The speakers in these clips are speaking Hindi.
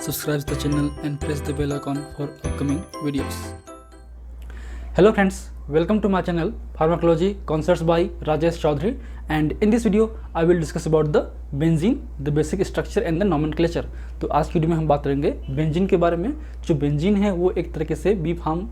subscribe the channel and press the bell icon for upcoming videos. Hello friends, welcome to my channel Pharmacology Concepts by Rajesh Chaudhary, and in this video I will discuss about the benzene, the basic structure and the nomenclature. तो आज की वीडियो में हम बात करेंगे बेंजीन के बारे में। जो बेंजीन है वो एक तरीके से बी फार्म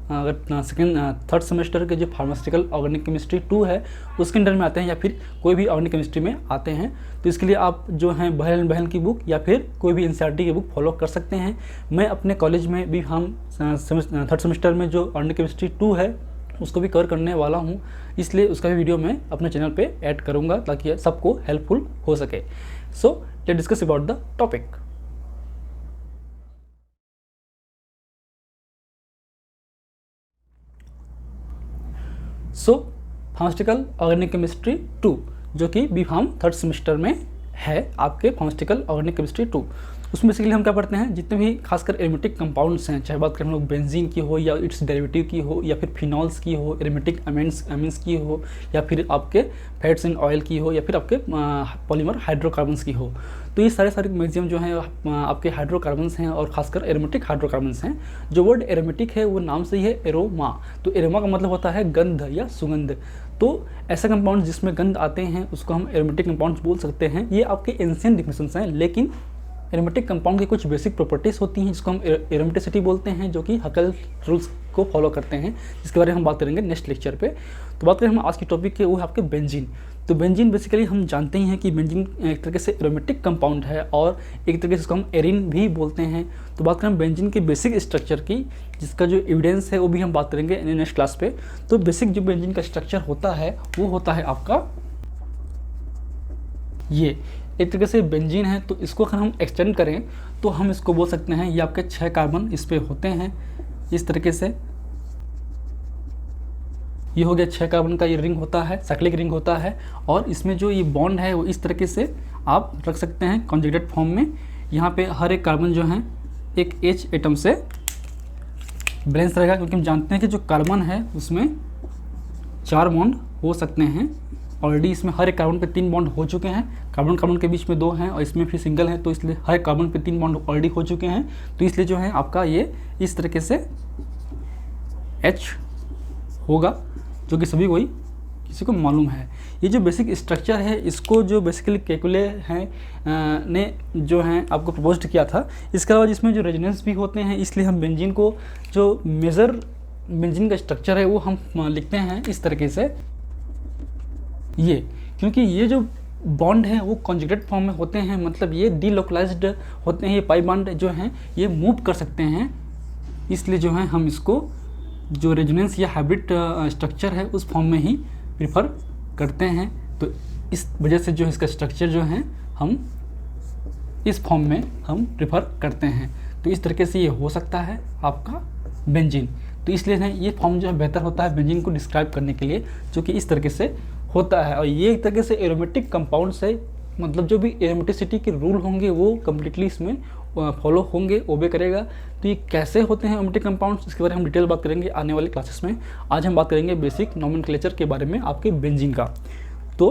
थर्ड सेमेस्टर के जो फार्मास्यूटिकल ऑर्गेनिक केमिस्ट्री 2 है उसके अंडर में आते हैं या फिर कोई भी ऑर्गेनिक केमिस्ट्री में आते हैं। तो इसके लिए आप जो हैं बहन बहन की बुक या फिर कोई भी एनसीईआरटी की बुक फॉलो कर सकते हैं। मैं अपने कॉलेज में बी फार्म थर्ड सेमेस्टर में जो ऑर्गेनिक केमिस्ट्री 2 है उसको भी कवर करने वाला हूँ, इसलिए उसका भी वीडियो मैं अपने चैनल पे ऐड करूँगा ताकि सबको हेल्पफुल हो सके। So let's discuss about the topic. So pharmaceutical organic chemistry 2 जो कि बी फार्म थर्ड सेमेस्टर में है आपके फार्मास्यूटिकल ऑर्गेनिक केमिस्ट्री 2, उसमें बेसिकली हम क्या पढ़ते हैं, जितने भी खासकर एरोमेटिक कंपाउंड्स हैं, चाहे बात करें हम लोग बेंजीन की हो या इट्स डेरिवेटिव की हो या फिर फिनॉल्स की हो, एरोमेटिक अमीन्स की हो या फिर आपके फैट्स एंड ऑयल की हो या फिर आपके पॉलीमर हाइड्रोकार्बन्स की हो। तो ये सारे मैक्सिमम जो हैं आपके हाइड्रोकार्बन्स हैं और खासकर एरोमेटिक हाइड्रोकार्बन्स हैं। जो वर्ड एरोमेटिक है वो नाम से ही है एरोमा। तो एरोमा का मतलब होता है गंध या सुगंध। तो ऐसे कंपाउंड जिसमें गंध आते हैं उसको हम एरोमेटिक कंपाउंड्स बोल सकते हैं। ये आपके एंशिएंट डिफिनेशंस हैं, लेकिन एरोमेटिक कंपाउंड की कुछ बेसिक प्रॉपर्टीज़ होती हैं जिसको हम एरोमेटिसिटी बोलते हैं, जो कि हकल रूल्स को फॉलो करते हैं, जिसके बारे में हम बात करेंगे नेक्स्ट लेक्चर पे। तो बात करें हम आज की टॉपिक के, वो है आपके बेंजीन। तो बेंजीन बेसिकली हम जानते ही हैं कि बेंजीन एक तरीके से एरोमेटिक कंपाउंड है और एक तरीके से इसको हम एरिन भी बोलते हैं। तो बात करें बेंजीन के बेसिक स्ट्रक्चर की, जिसका जो एविडेंस है वो भी हम बात करेंगे नेक्स्ट क्लास पे। तो बेसिक जो बेंजीन का स्ट्रक्चर होता है वो होता है आपका ये एक तरीके से बेंजीन है। तो इसको अगर हम एक्सटेंड करें तो हम इसको बोल सकते हैं ये आपके 6 कार्बन इस पे होते हैं इस तरीके से। ये हो गया 6 कार्बन का ये रिंग होता है, साइक्लिक रिंग होता है, और इसमें जो ये बॉन्ड है वो इस तरीके से आप रख सकते हैं कॉन्जुगेटेड फॉर्म में। यहाँ पे हर एक कार्बन जो है एक H एटम से बैलेंस रहेगा, क्योंकि हम जानते हैं कि जो कार्बन है उसमें 4 बॉन्ड हो सकते हैं। ऑलरेडी इसमें हर एक कार्बन पे 3 बॉन्ड हो चुके हैं, कार्बन कार्बन के बीच में 2 हैं और इसमें फिर सिंगल है, तो इसलिए हर एक कार्बन पे 3 बॉन्ड ऑलरेडी हो चुके हैं। तो इसलिए जो है आपका ये इस तरीके से H होगा, जो कि सभी कोई किसी को मालूम है। ये जो बेसिक स्ट्रक्चर है इसको जो बेसिकली कैकुले हैं ने जो है आपको प्रपोज किया था। इसके अलावा जिसमें जो रेजोनेंस भी होते हैं, इसलिए हम बेंजीन को जो मेजर बेंजीन का स्ट्रक्चर है वो हम लिखते हैं इस तरीके से ये, क्योंकि ये जो बॉन्ड है वो कॉन्जुगेट फॉर्म में होते हैं, मतलब ये डीलोकलाइज्ड होते हैं। ये पाई बॉन्ड जो हैं ये मूव कर सकते हैं, इसलिए जो है हम इसको जो रेजोनेंस या हाइब्रिड स्ट्रक्चर है उस फॉर्म में ही प्रीफर करते हैं। तो इस वजह से जो इसका स्ट्रक्चर जो है हम इस फॉर्म में हम प्रीफर करते हैं। तो इस तरीके से ये हो सकता है आपका बेंजीन। तो इसलिए ये फॉर्म जो है बेहतर होता है बेंजीन को डिस्क्राइब करने के लिए, जो कि इस तरीके से होता है। और ये एक तरीके से एरोमेटिक कंपाउंड से, मतलब जो भी एरोमेटिसिटी के रूल होंगे वो कम्प्लीटली इसमें फॉलो होंगे, ओबे करेगा। तो ये कैसे होते हैं एरोमेटिक कंपाउंड्स, इसके बारे में हम डिटेल बात करेंगे आने वाले क्लासेस में। आज हम बात करेंगे बेसिक नोमेनक्लेचर के बारे में आपके बेंजीन का। तो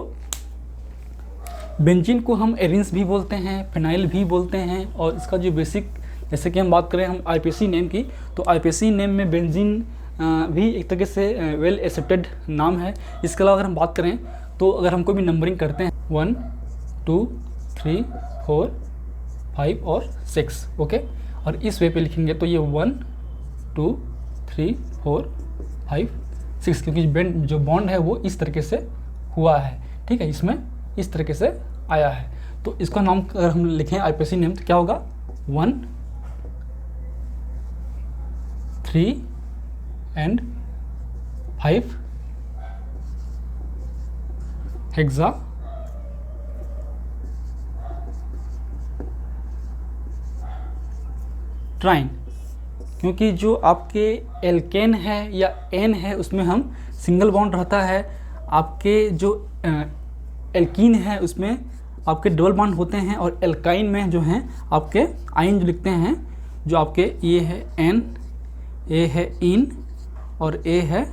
बेंजीन को हम एरिन्स भी बोलते हैं, फिनाइल भी बोलते हैं, और इसका जो बेसिक, जैसे कि हम बात करें हम IPAC नेम की, तो IPAC नेम में बेंजीन भी एक तरीके से वेल एक्सेप्टेड नाम है। इसके अलावा अगर हम बात करें तो अगर हम कोई भी नंबरिंग करते हैं 1 2 3 4 5 और 6, ओके, और इस वे पे लिखेंगे तो ये 1 2 3 4 5 6, क्योंकि जो बॉन्ड है वो इस तरीके से हुआ है, ठीक है, इसमें इस तरीके से आया है। तो इसका नाम अगर हम लिखें IPAC नेम तो क्या होगा 1 3 and 5 हेक्सा ट्राइन, क्योंकि जो आपके एल्केन है या एन है उसमें हम सिंगल बॉन्ड रहता है। आपके जो एल्कीन है उसमें आपके डबल बॉन्ड होते हैं, और एल्काइन में जो हैं आपके आइन जो लिखते हैं, जो आपके ये है एन, ए है इन और ए है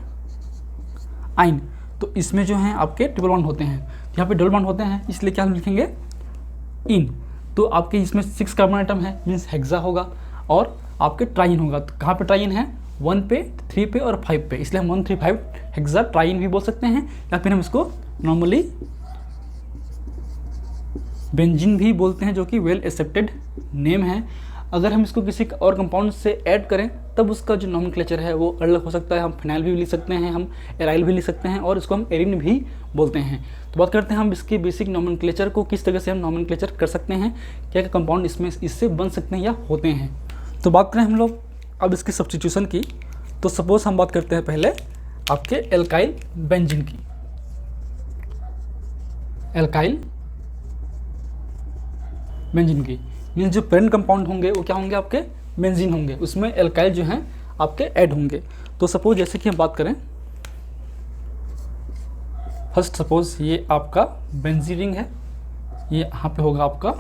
आइन। तो इसमें जो है आपके ट्रिपल बॉन्ड होते हैं, यहाँ पे डबल बॉन्ड होते हैं, इसलिए क्या हम लिखेंगे इन। तो आपके इसमें 6 कार्बन आइटम है, मीन्स हेक्सा होगा, और आपके ट्राइन होगा। तो कहाँ पे ट्राइन है? 1 पे, 3 पे और 5 पे, इसलिए हम 135 हेक्सा ट्राइन भी बोल सकते हैं, या फिर हम इसको नॉर्मली बेंजीन भी बोलते हैं, जो कि वेल एक्सेप्टेड नेम है। अगर हम इसको किसी और कंपाउंड से ऐड करें तब उसका जो नॉमेनक्लेचर है वो अलग हो सकता है। हम फिनाइल भी लिख सकते हैं, हम एराइल भी लिख सकते हैं, और इसको हम एरिन भी बोलते हैं। तो बात करते हैं हम इसके बेसिक नॉमेनक्लेचर को, किस तरह से हम नॉमेनक्लेचर कर सकते हैं, क्या क्या कंपाउंड इसमें इससे बन सकते हैं या होते हैं। तो बात करें हम लोग अब इसकी सब्स्टिट्यूशन की, तो सपोज हम बात करते हैं पहले आपके एल्काइल बेंजीन की। एल्काइल बेंजीन की मीन्स जो पेरेंट कंपाउंड होंगे वो क्या होंगे? आपके बेंजीन होंगे, उसमें एल्काइल जो हैं आपके ऐड होंगे। तो सपोज जैसे कि हम बात करें, फर्स्ट सपोज ये आपका बेंजीन रिंग है, ये यहाँ पे होगा आपका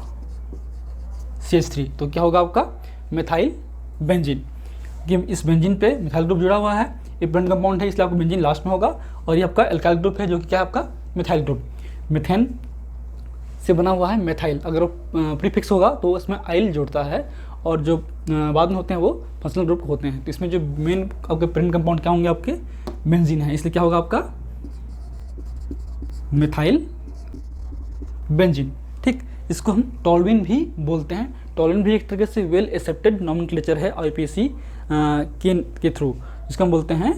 CH3, तो क्या होगा आपका? Methyl benzene. कि इस बेंजीन पे मिथाइल ग्रुप जुड़ा हुआ है, ये पेरेंट कंपाउंड है, इसलिए आपको बेंजीन लास्ट में होगा, और ये आपका एल्काइल ग्रुप है जो कि क्या है? आपका मिथाइल ग्रुप। मिथेन से बना हुआ है मिथाइल, अगर वो प्रीफिक्स होगा तो उसमें आइल जोड़ता है, और जो बाद में होते हैं वो फंक्शनल ग्रुप होते हैं। तो इसमें जो मेन आपके पेरेंट कंपाउंड क्या होंगे? आपके बेंजीन है, इसलिए क्या होगा आपका? Methyl benzene. ठीक, इसको हम टोल्यूइन भी बोलते हैं। टोल्यूइन भी एक तरह से वेल एक्सेप्टेड नॉमेनक्लेचर है IUPAC के थ्रू, जिसको हम बोलते हैं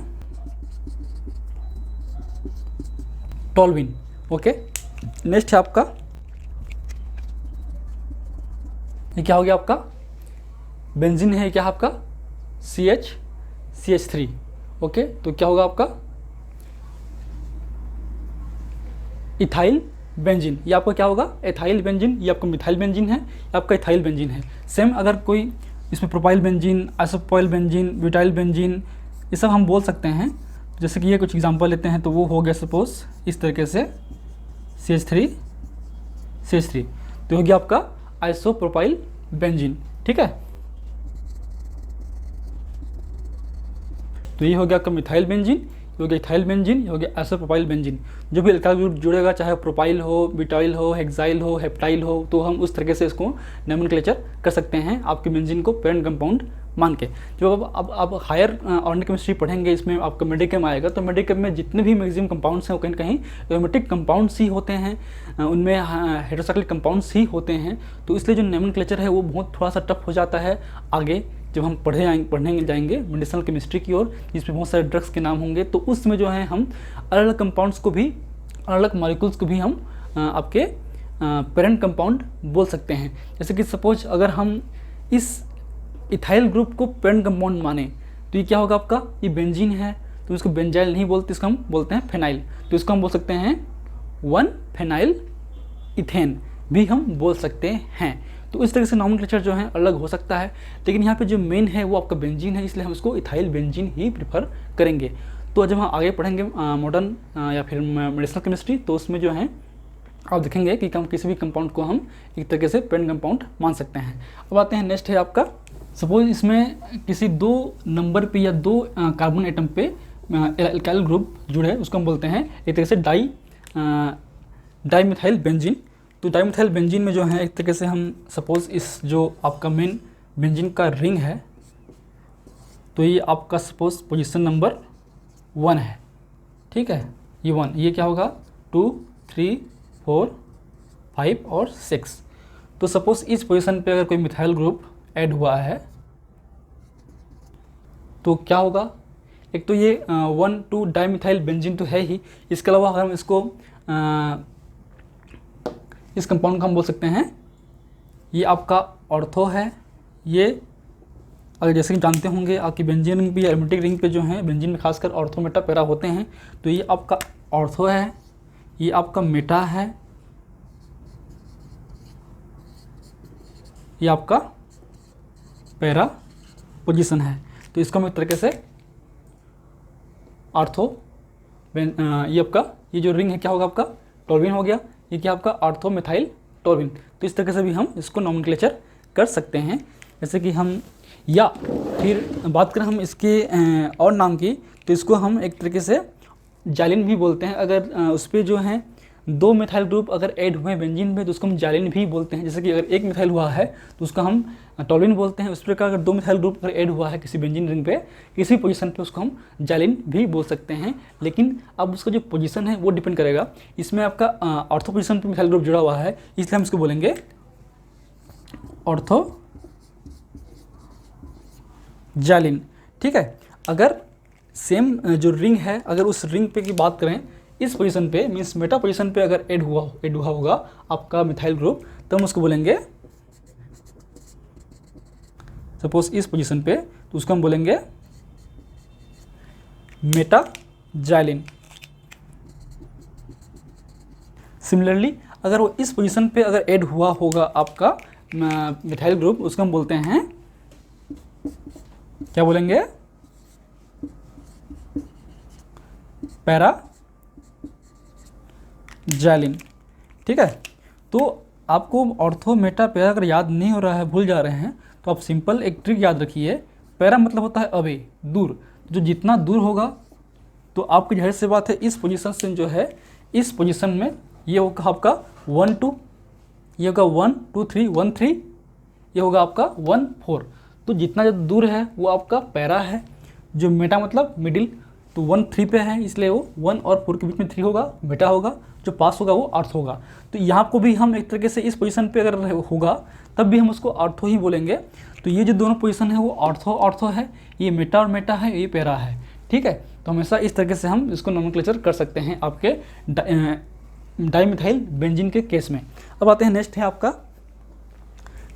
टोल्यूइन। ओके, नेक्स्ट है आपका, ये क्या हो गया आपका? बेंजीन है, क्या आपका? CH3। ओके, तो क्या होगा आपका? Ethyl benzene. ये आपका क्या होगा? Ethyl benzene. ये आपका मिथाइल बेंजीन है, ये आपका इथाइल बेंजीन है। सेम अगर कोई इसमें propyl benzene, isopropyl benzene, butyl benzene, ये सब हम बोल सकते हैं। जैसे कि ये कुछ एग्जांपल लेते हैं, तो वो हो गया सपोज इस तरीके से CH3, तो हो गया आपका आइसोप्रोपाइल बेंजीन। ठीक है, तो ये हो गया आपका मिथाइल बेंजीन, ये हो गया इथाइल बेंजीन, ये हो गया आइसोप्रोपाइल बेंजीन। जो भी अल्काइल ग्रुप जुड़ेगा, चाहे प्रोपाइल हो, ब्यूटाइल हो, हेक्साइल हो, हेप्टाइल हो, तो हम उस तरीके से इसको नोमेनक्लेचर कर सकते हैं आपके बेंजीन को पेरेंट कंपाउंड मान के। जब अब आप हायर ऑर्गेनिक केमिस्ट्री पढ़ेंगे, इसमें आपका मेडिकम आएगा, तो मेडिकम में जितने भी मैक्सिमम कंपाउंड्स हैं वो कहीं ना कहीं एरोमेटिक कंपाउंड्स ही होते हैं, उनमें हेटेरोसाइक्लिक कंपाउंड्स ही होते हैं। तो इसलिए जो नोमेनक्लेचर है वो बहुत थोड़ा सा टफ हो जाता है आगे जब हम पढ़ने जाएंगे मेडिसिनल केमिस्ट्री की ओर, जिसमें बहुत सारे ड्रग्स के नाम होंगे। तो उसमें जो है हम अलग अलग कंपाउंड्स को भी, अलग अलग मॉलिक्यूल्स को भी हम आपके पेरेंट कंपाउंड बोल सकते हैं। जैसे कि सपोज अगर हम इस इथाइल ग्रुप को पेरेंट कंपाउंड माने, तो ये क्या होगा आपका? ये बेंजीन है, तो इसको बेंजाइल नहीं बोलते, इसको हम बोलते हैं फेनाइल। तो इसको हम बोल सकते हैं 1 फेनाइल इथेन भी हम बोल सकते हैं। तो इस तरह से नॉमेनक्लेचर जो है अलग हो सकता है, लेकिन यहाँ पे जो मेन है वो आपका बेंजीन है, इसलिए हम इसको इथाइल बेंजीन ही प्रेफर करेंगे। तो जब हम आगे पढ़ेंगे मॉडर्न या फिर मेडिसिनल केमिस्ट्री, तो उसमें जो है आप देखेंगे कि हम किसी भी कंपाउंड को हम एक तरीके से पेरेंट कंपाउंड मान सकते हैं। अब आते हैं नेक्स्ट है आपका, सपोज इसमें किसी 2 नंबर पे या 2 कार्बन एटम पे एल्काइल ग्रुप जुड़े है, उसको हम बोलते हैं एक तरह से डाईमिथाइल बेंजीन। तो डाईमिथाइल बेंजीन में जो है एक तरीके से हम सपोज इस जो आपका मेन बेंजीन का रिंग है, तो ये आपका सपोज पोजीशन नंबर 1 है। ठीक है, ये 1, ये क्या होगा? 2, 3, 4, 5 और 6। तो सपोज इस पोजीशन पे अगर कोई मिथाइल ग्रुप ऐड हुआ है तो क्या होगा? एक तो ये 1,2 डाईमिथाइल बेंजीन तो है ही, इसके अलावा अगर हम इसको इस कंपाउंड को हम बोल सकते हैं ये आपका ऑर्थो है। ये अगर जैसे कि जानते होंगे आपकी बेंजीन रिंग पे या एरोमेटिक रिंग पे जो है बेंजीन में खासकर ऑर्थो मेटा पैरा होते हैं, तो ये आपका ऑर्थो है, ये आपका मेटा है, ये आपका पैरा पोजीशन है। तो इसको हम एक तरीके से ऑर्थो, ये आपका ये जो रिंग है क्या होगा? आपका टोल्यूइन हो गया। ये क्या आपका? Ortho methyl toluene. तो इस तरीके से भी हम इसको नोमेनक्लेचर कर सकते हैं। जैसे कि हम, या फिर बात करें हम इसके और नाम की, तो इसको हम एक तरीके से जाइलिन भी बोलते हैं। अगर उस पर जो है दो मिथाइल ग्रुप अगर ऐड हुए बेंजीन में तो उसको हम जाइलिन भी बोलते हैं। जैसे कि अगर एक मिथाइल हुआ है तो उसका हम टॉलिन बोलते हैं। उस प्रकार अगर दो मिथाइल ग्रुप अगर ऐड हुआ है किसी बेंजीन रिंग पे किसी पोजीशन पे उसको हम जाइलिन भी बोल सकते हैं। लेकिन अब उसका जो पोजीशन है वो डिपेंड करेगा, इसमें आपका ऑर्थो पोजीशन पे मिथाइल ग्रुप जुड़ा हुआ है इसलिए हम इसको बोलेंगे ऑर्थो जाइलिन। ठीक है, अगर सेम जो रिंग है अगर उस रिंग पे की बात करें इस पोजीशन पे मीन्स मेटा पोजीशन पे अगर ऐड हुआ होगा आपका मिथाइल ग्रुप तो हम उसको बोलेंगे, सपोज इस पोजीशन पे तो उसको हम बोलेंगे मेटा जाइलिन। सिमिलरली अगर वो इस पोजीशन पे अगर ऐड हुआ होगा आपका मिथाइल ग्रुप उसको हम बोलते हैं, क्या बोलेंगे, पैरा जाइलिन। ठीक है, तो आपको ऑर्थो मेटा पैरा अगर याद नहीं हो रहा है, भूल जा रहे हैं, तो आप सिंपल एक ट्रिक याद रखिए। पैरा मतलब होता है अवे, दूर, जो जितना दूर होगा तो आपकी जाहिर सी बात है इस पोजीशन से जो है इस पोजीशन में ये होगा आपका 1 2, ये होगा 1 2 3 1 3, ये होगा आपका 1 4। तो जितना जो दूर है वो आपका पैरा है। जो मेटा मतलब मिडिल, तो 1 3 पे है इसलिए वो 1 और 4 के बीच में 3 होगा, मेटा होगा। जो पास होगा वो ऑर्थो होगा। तो यहाँ को भी हम एक तरीके से इस पोजीशन पे अगर होगा तब भी हम उसको ऑर्थो ही बोलेंगे। तो ये जो दोनों पोजीशन है वो ऑर्थो है, ये मेटा और मेटा है, ये पैरा है। ठीक है, तो हमेशा इस तरीके से हम इसको नोमेनक्लेचर कर सकते हैं आपके डाइमिथाइल बेंजीन के केस में। अब आते हैं नेक्स्ट है आपका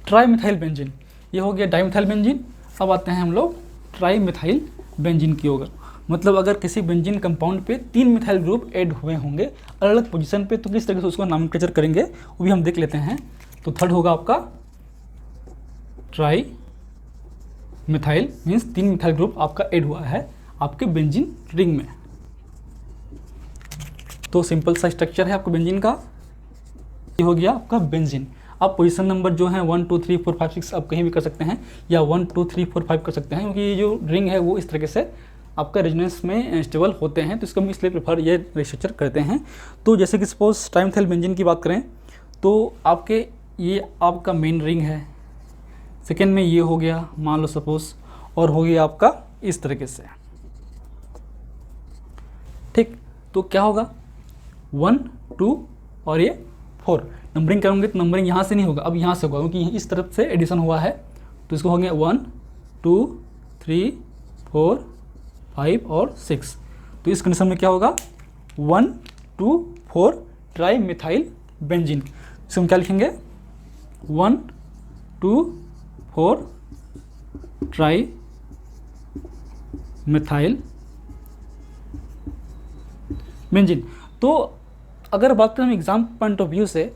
ट्राइमिथाइल बेंजीन। ये हो गया डाइमिथाइल बेंजीन। अब आते हैं हम लोग ट्राइमिथाइल बेंजीन की ओर। मतलब अगर किसी बेंजीन कंपाउंड पे 3 मिथाइल ग्रुप ऐड हुए होंगे अलग अलग पोजीशन पे तो किस तरह से उसको नोमेनक्लेचर करेंगे वो भी हम देख लेते हैं। तो थर्ड होगा आपका tri methyl, means 3 methyl group आपका ऐड हुआ है आपके बेंजीन रिंग में। तो सिंपल सा स्ट्रक्चर है आपका बेंजीन का, ये हो गया आपका बेंजीन। आप पोजीशन नंबर जो है 1 2 3 4 5 6 आप कहीं भी कर सकते हैं या 1 2 3 4 5 कर सकते हैं, क्योंकि ये जो रिंग है वो इस तरीके से आपका रेजोनेंस में स्टेबल होते हैं, तो इसको हम इसलिए प्रेफर ये स्ट्रक्चर करते हैं। तो जैसे कि सपोज ट्राइमिथाइल बेंजीन की बात करें तो आपके ये आपका मेन रिंग है, सेकेंड में ये हो गया मान लो सपोज, और हो गया आपका इस तरीके से। ठीक, तो क्या होगा 1 2 और ये 4 नंबरिंग करूँगे तो नंबरिंग यहाँ से नहीं होगा, अब यहाँ से होगा क्योंकि इस तरफ से एडिशन हुआ है। तो इसको हो गया 1 2 3 4 5 और 6। तो इस कंडीशन में क्या होगा 1 2 4 ट्राई मिथाइल बेंजीन। इसको हम क्या लिखेंगे 1 2 4 ट्राई मिथाइल बेंजीन। तो अगर बात करें हम एग्जाम पॉइंट ऑफ व्यू से,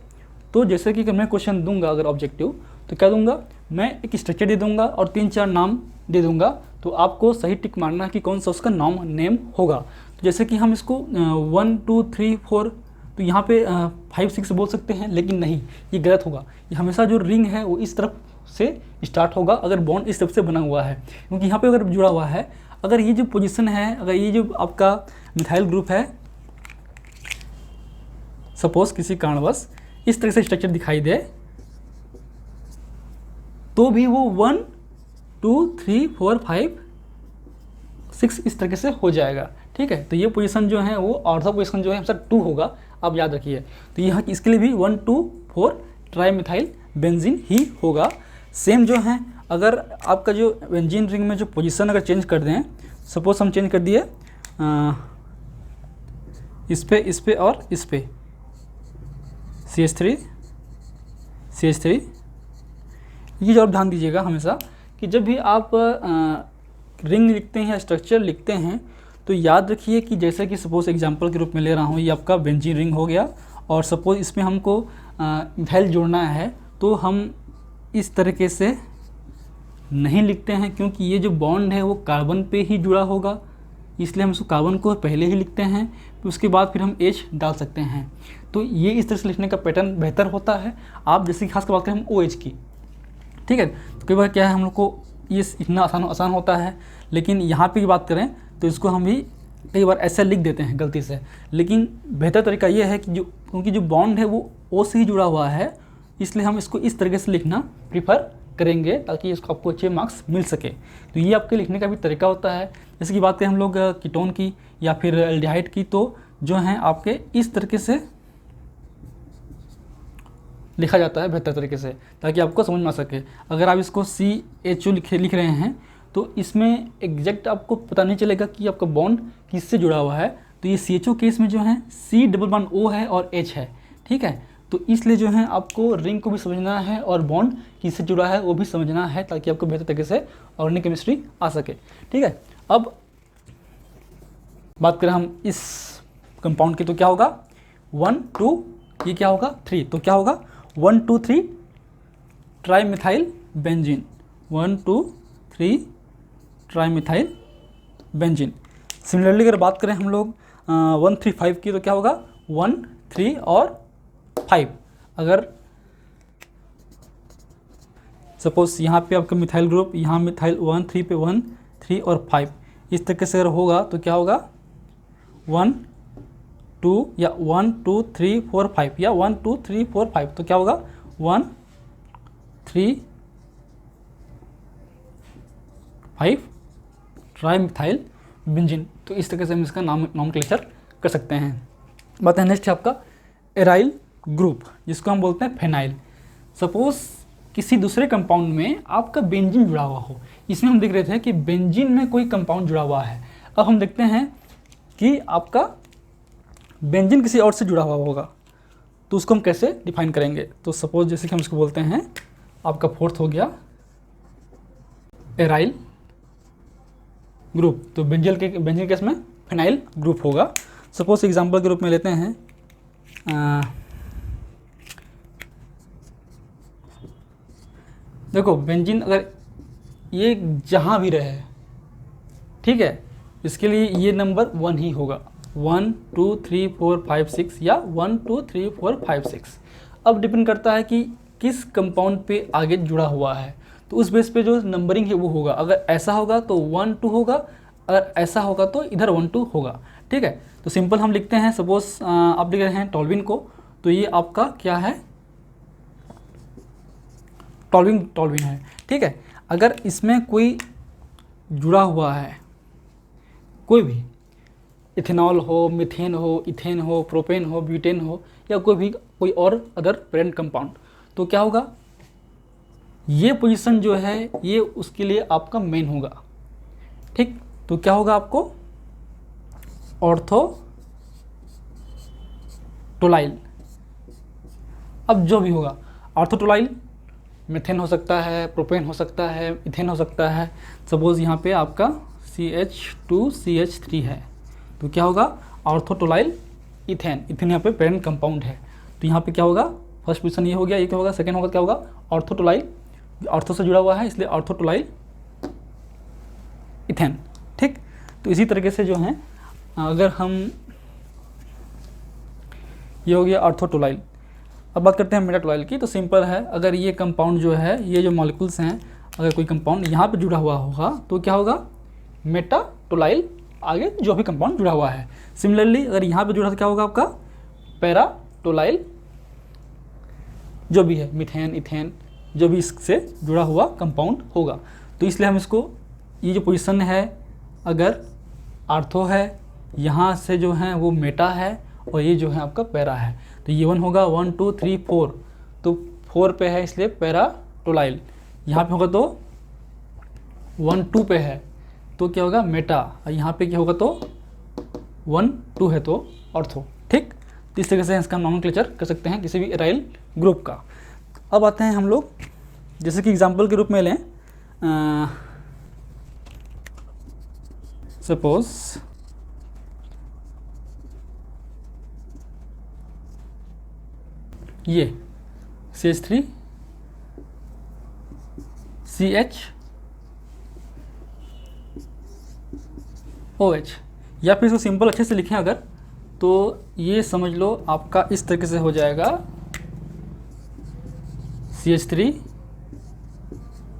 तो जैसे कि मैं क्वेश्चन दूंगा अगर ऑब्जेक्टिव तो क्या दूंगा, मैं एक स्ट्रक्चर दे दूंगा और 3-4 नाम दे दूंगा, तो आपको सही टिक मारना है कि कौन सा उसका नेम होगा। तो जैसे कि हम इसको 1 2 3 4 तो यहाँ पे 5 6 बोल सकते हैं, लेकिन नहीं, ये गलत होगा। ये हमेशा जो रिंग है वो इस तरफ से स्टार्ट होगा अगर बॉन्ड इस तरफ से बना हुआ है, क्योंकि यहाँ पे अगर जुड़ा हुआ है, अगर ये जो पोजीशन है, अगर ये जो आपका मिथाइल ग्रुप है सपोज किसी कारणवश इस तरह से स्ट्रक्चर दिखाई दे तो भी वो 1 2 3 4 5 6 इस तरीके से हो जाएगा। ठीक है, तो ये पोजीशन जो है वो ऑर्थो पोजीशन जो है हमेशा 2 होगा, आप याद रखिए। तो यहाँ इसके लिए भी 1 2 4 ट्राइमिथाइल बेंजीन ही होगा। सेम जो है अगर आपका जो बेंजीन रिंग में जो पोजीशन अगर चेंज कर दें, सपोज हम चेंज कर दिए इस पे और इस पे CH3 ये जो आप ध्यान दीजिएगा हमेशा कि जब भी आप रिंग लिखते हैं या स्ट्रक्चर लिखते हैं तो याद रखिए कि जैसे कि सपोज एग्जांपल के रूप में ले रहा हूँ, ये आपका बेंजीन रिंग हो गया और सपोज इसमें हमको मिथाइल जोड़ना है, तो हम इस तरीके से नहीं लिखते हैं क्योंकि ये जो बॉन्ड है वो कार्बन पे ही जुड़ा होगा, इसलिए हम उसको कार्बन को पहले ही लिखते हैं, फिर उसके बाद फिर हम H डाल सकते हैं। तो ये इस तरह से लिखने का पैटर्न बेहतर होता है। आप जैसे कि खास कर बात करें हम OH की, ठीक है, तो कई बार क्या है हम लोग को ये इतना आसान होता है, लेकिन यहाँ पे की बात करें तो इसको हम भी कई बार ऐसे लिख देते हैं गलती से, लेकिन बेहतर तरीका ये है कि क्योंकि जो बॉन्ड है वो ओ से ही जुड़ा हुआ है, इसलिए हम इसको इस तरीके से लिखना प्रीफर करेंगे ताकि इसको आपको अच्छे मार्क्स मिल सके। तो ये आपके लिखने का भी तरीका होता है। जैसे कि बात करें हम लोग कीटोन की या फिर एल्डिहाइड की, तो जो हैं आपके इस तरीके से लिखा जाता है बेहतर तरीके से, ताकि आपको समझ में आ सके। अगर आप इसको CHO लिख रहे हैं तो इसमें एग्जैक्ट आपको पता नहीं चलेगा कि आपका बॉन्ड किससे जुड़ा हुआ है। तो ये CHO केस में जो है C डबल बॉन्ड O है और H है, ठीक है। तो इसलिए जो है आपको रिंग को भी समझना है और बॉन्ड किससे जुड़ा है वो भी समझना है, ताकि आपको बेहतर तरीके से ऑर्गेनिक केमिस्ट्री आ सके, ठीक है। अब बात करें हम इस कंपाउंड की, तो क्या होगा 1 2, ये क्या होगा 3, तो क्या होगा 1 2 3 trimethyl benzene, 1 2 3 trimethyl benzene. Similarly अगर बात करें हम लोग 1 3 5 की, तो क्या होगा 1 3 और 5। अगर सपोज यहाँ पे आपका मिथाइल ग्रुप, यहाँ मिथाइल 1 3 पे 1 3 और 5, इस तरीके से अगर होगा तो क्या होगा 1 2 या 1 2 3 4 5 या 1 2 3 4 5, तो क्या होगा 1 3 5 ट्राईमिथाइल बेंजीन। तो इस तरीके से हम इसका नॉमेनक्लेचर कर सकते हैं। बात है नेक्स्ट है आपका एराइल ग्रुप, जिसको हम बोलते हैं फेनाइल। सपोज किसी दूसरे कंपाउंड में आपका बेंजीन जुड़ा हुआ हो, इसमें हम देख रहे थे कि बेंजीन में कोई कंपाउंड जुड़ा हुआ है। अब हम देखते हैं कि आपका बेंजीन किसी और से जुड़ा हुआ होगा, तो उसको हम कैसे डिफाइन करेंगे। तो सपोज जैसे कि हम इसको बोलते हैं, आपका फोर्थ हो गया एराइल ग्रुप, तो बेंजीन केस में फेनाइल ग्रुप होगा। सपोज एग्जांपल के रूप में लेते हैं देखो बेंजीन अगर ये जहाँ भी रहे, ठीक है, इसके लिए ये नंबर 1 ही होगा, 1 2 3 4 5 6 या 1 2 3 4 5 6। अब डिपेंड करता है कि किस कंपाउंड पे आगे जुड़ा हुआ है, तो उस बेस पे जो नंबरिंग है वो होगा। अगर ऐसा होगा तो 1 2 होगा, अगर ऐसा होगा तो इधर 1 2 होगा, ठीक है। तो सिंपल हम लिखते हैं, सपोज आप लिख रहे हैं टॉल्विन को, तो ये आपका क्या है टॉल्विन है, ठीक है। अगर इसमें कोई जुड़ा हुआ है, कोई भी इथेनॉल हो, मीथेन हो, इथेन हो, प्रोपेन हो, ब्यूटेन हो, या कोई और अदर पेरेंट कंपाउंड, तो क्या होगा ये पोजीशन जो है ये उसके लिए आपका मेन होगा, ठीक। तो क्या होगा आपको ऑर्थो टोलाइल। अब जो भी होगा ऑर्थो टोलाइल, मीथेन हो सकता है, प्रोपेन हो सकता है, इथेन हो सकता है। सपोज यहाँ पे आपका CH2CH3 है, तो क्या होगा ऑर्थो टोलाइल इथेन। इथेन यहाँ पे पेरेंट कंपाउंड है, तो यहाँ पे क्या होगा फर्स्ट पोजीशन ये हो गया, ये क्या होगा सेकेंड होगा क्या होगा ऑर्थो टोलाइल, ऑर्थो से जुड़ा हुआ है इसलिए ऑर्थो टोलाइल इथेन, ठीक। तो इसी तरीके से जो है अगर हम ये हो गया ऑर्थो टोलाइल। अब बात करते हैं मेटाटोलाइल की, तो सिंपल है, अगर ये कंपाउंड जो है, ये जो मॉलिक्यूल्स हैं, अगर कोई कंपाउंड यहाँ पे जुड़ा हुआ होगा तो क्या होगा मेटाटोलाइल, आगे जो भी कंपाउंड जुड़ा हुआ है। सिमिलरली अगर यहाँ पे जुड़ा तो क्या होगा आपका पैराटोलाइल, जो भी है मीथेन, इथेन, जो भी इससे जुड़ा हुआ कंपाउंड होगा। तो इसलिए हम इसको, ये जो पोजीशन है अगर आर्थो है, यहाँ से जो है वो मेटा है, और ये जो है आपका पैरा है, तो ये 1 होगा 1 2 3 4, तो 4 पे है इसलिए पैराटोलाइल। यहाँ पे होगा तो 1 2 पे है तो क्या होगा मेटा, और यहाँ पे क्या होगा तो 1 2 है तो ऑर्थो, ठीक। तो इस तरीके से इसका नॉमेनक्लेचर कर सकते हैं किसी भी एराइल ग्रुप का। अब आते हैं हम लोग, जैसे कि एग्जांपल के रूप में लें, सपोज ये CH3 CH OH, या फिर इसको सिंपल अच्छे से लिखें अगर, तो ये समझ लो आपका इस तरीके से हो जाएगा CH3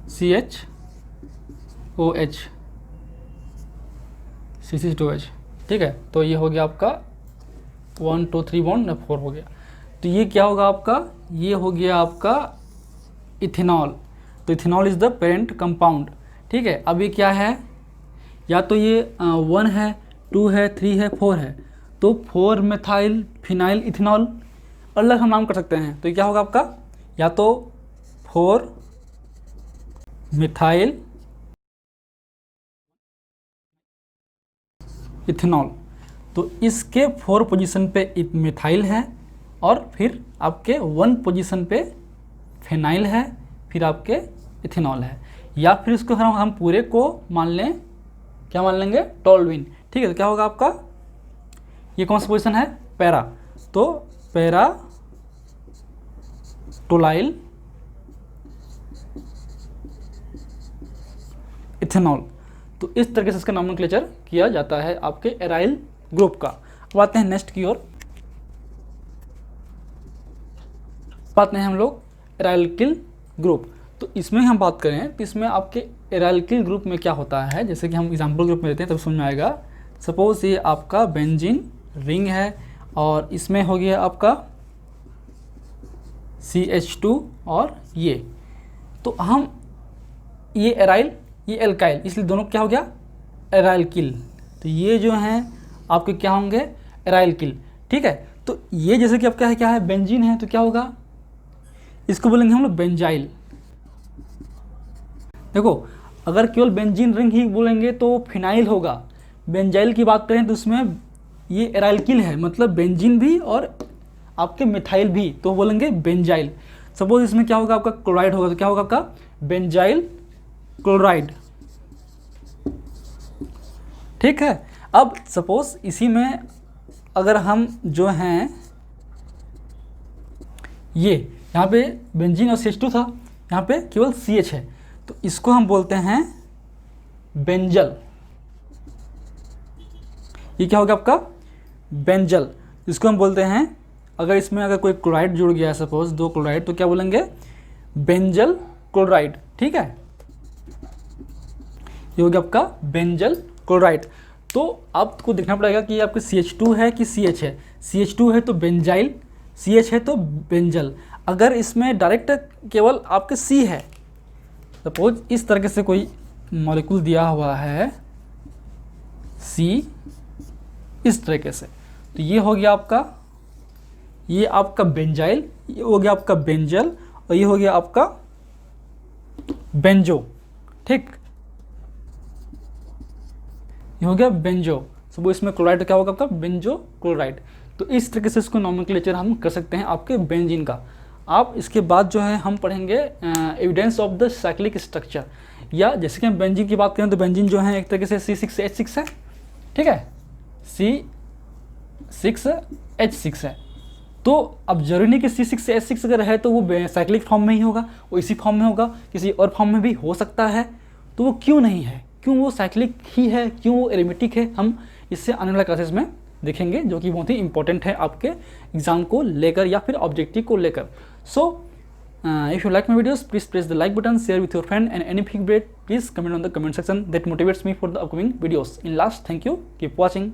CH OH CH2OH, ठीक है। तो ये हो गया आपका 1 2 3 बॉन्ड, 4 हो गया। तो ये क्या होगा आपका, ये हो गया आपका इथेनॉल। तो ethanol is the parent compound, ठीक है। अब ये क्या है, या तो ये 1 है, 2 है, 3 है, 4 है, तो 4 मेथाइल फिनाइल इथेनॉल अलग हम नाम कर सकते हैं। तो ये क्या होगा आपका, या तो 4 मिथाइल इथेनॉल, तो इसके 4 पोजीशन पे मिथाइल है और फिर आपके 1 पोजीशन पे फिनाइल है, फिर आपके इथेनॉल है। या फिर इसको हम पूरे को मान लें, क्या मान लेंगे, टोल्यूइन, ठीक है। तो क्या होगा आपका, ये कौन सा पोजीशन है, पैरा, तो पैरा टोलाइल इथेनॉल। तो इस तरीके से इसका नॉमेनक्लेचर किया जाता है आपके एराइल ग्रुप का। अब आते हैं नेक्स्ट की ओर, बात हैं हम लोग एराइलकिल ग्रुप। तो इसमें हम बात करें तो इसमें आपके एराइलकिल ग्रुप में क्या होता है, जैसे कि हम एग्जाम्पल ग्रुप में लेते हैं तब समझ में आएगा। सपोज ये आपका बेंजीन रिंग है और इसमें हो गया आपका CH2 और ये, तो हम ये एराइल ये एल्काइल, इसलिए दोनों क्या हो गया, एराइलकिल। तो ये जो हैं आपके क्या होंगे, एराइलकिल, ठीक है। तो ये जैसे कि आपका क्या है बेंजीन है, तो क्या होगा, इसको बोलेंगे हम लोग बेंजाइल। देखो अगर केवल बेंजीन रिंग ही बोलेंगे तो फिनाइल होगा, बेंजाइल की बात करें तो उसमें ये एराइलकिल है, मतलब बेंजीन भी और आपके मिथाइल भी, तो बोलेंगे बेंजाइल। सपोज इसमें क्या होगा आपका, क्लोराइड होगा, तो क्या होगा आपका, बेंजाइल क्लोराइड, ठीक है। अब सपोज इसी में अगर हम जो हैं ये यहाँ पे बेंजीन और CH2 था, यहाँ पे केवल CH है, तो इसको हम बोलते हैं बेंजल। ये क्या होगा आपका, बेंजल, इसको हम बोलते हैं, अगर इसमें अगर कोई क्लोराइड जुड़ गया है, सपोज 2 क्लोराइड, तो क्या बोलेंगे, बेंजल क्लोराइड, ठीक है। ये हो गया आपका बेंजल क्लोराइड। तो आपको देखना पड़ेगा कि आपके CH2 है कि CH है। CH2 है तो बेंजाइल, CH है तो बेंजल। अगर इसमें डायरेक्ट केवल आपके C है, सपोज इस तरीके से कोई मॉलिक्यूल दिया हुआ है C इस तरीके से, तो ये हो गया आपका, ये आपका बेंजाइल, ये हो गया आपका बेंजल और ये हो गया आपका बेंजो, ठीक, ये हो गया बेंजो। सब इसमें क्लोराइड क्या होगा आपका, बेंजो क्लोराइड। तो इस तरीके से इसको नॉमेनक्लेचर हम कर सकते हैं आपके बेंजीन का। आप इसके बाद जो है हम पढ़ेंगे evidence of the cyclic structure, या जैसे कि हम बेंजीन की बात करें तो बेंजीन जो है एक तरीके से C6H6 है, ठीक है, C6H6 है। तो अब जरूरी नहीं कि C6H6 अगर है तो वो साइक्लिक फॉर्म में ही होगा, वो इसी फॉर्म में होगा, किसी और फॉर्म में भी हो सकता है। तो वो क्यों नहीं है, क्यों वो साइक्लिक ही है, क्यों वो एरोमेटिक है, हम इससे आने वाले क्लासेस में देखेंगे, जो कि बहुत ही इंपॉर्टेंट है आपके एग्जाम को लेकर या फिर ऑब्जेक्टिव को लेकर। So if you like my videos please press the like button, share with your friend and any feedback please comment on the comment section, that motivates me for the upcoming videos. In last, thank you, keep watching.